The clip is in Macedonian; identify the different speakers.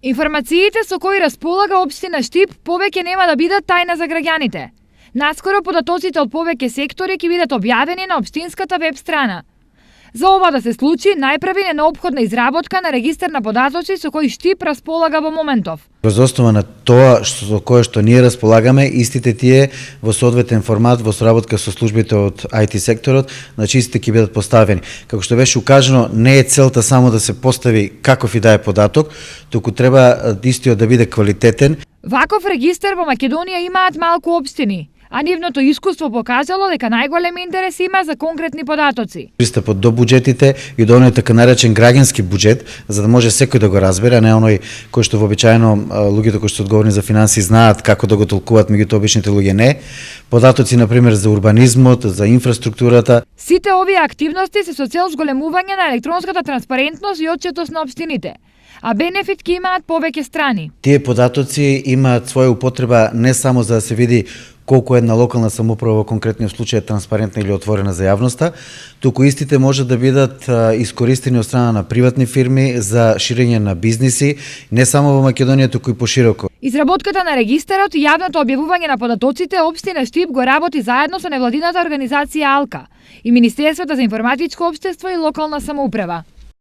Speaker 1: Информациите со кои располага општина Штип повеќе нема да бидат тајна за граѓаните. Наскоро податоците од повеќе сектори ќе бидат објавени на општинската веб страна. За ова да се случи, најпрви е неопходна изработка на регистар на податоци со кои Штип располага во моментов.
Speaker 2: Врз основа на тоа со кое што ние располагаме, истите тие во соодветен формат во соработка со службите од IT секторот, значи истите ќе бидат поставени. Како што беше укажано, не е целта само да се постави каков и да е податок, туку треба истиот да биде квалитетен.
Speaker 1: Ваков регистар во Македонија имаат малку општини, а нивното искуство покажало дека најголем интерес има за конкретни податоци.
Speaker 2: Пристапот до буџетите и до оној така наречен граѓански буџет, за да може секој да го разбере, а не оној кој што вообичаено луѓето кои што одговорни за финансии знаат како да го толкуваат, меѓутоа обичните луѓе не. Податоци на пример за урбанизмот, за инфраструктурата.
Speaker 1: Сите овие активности се со цел зголемување на електронската транспарентност и отчетост на општините, а бенефит ќе имаат повеќе страни.
Speaker 2: Тие податоци имаат своја употреба не само за да се види колку една локална самоуправа во конкретниот случај е транспарентна или отворена за јавноста, туку истите може да бидат искористени од страна на приватни фирми за ширење на бизниси, не само во Македонија, туку и пошироко.
Speaker 1: Изработката на регистарот и јавното објавување на податоците општина Штип го работи заедно со невладината организација АЛКА и Министерството за информатичко општество и локална самоуправа.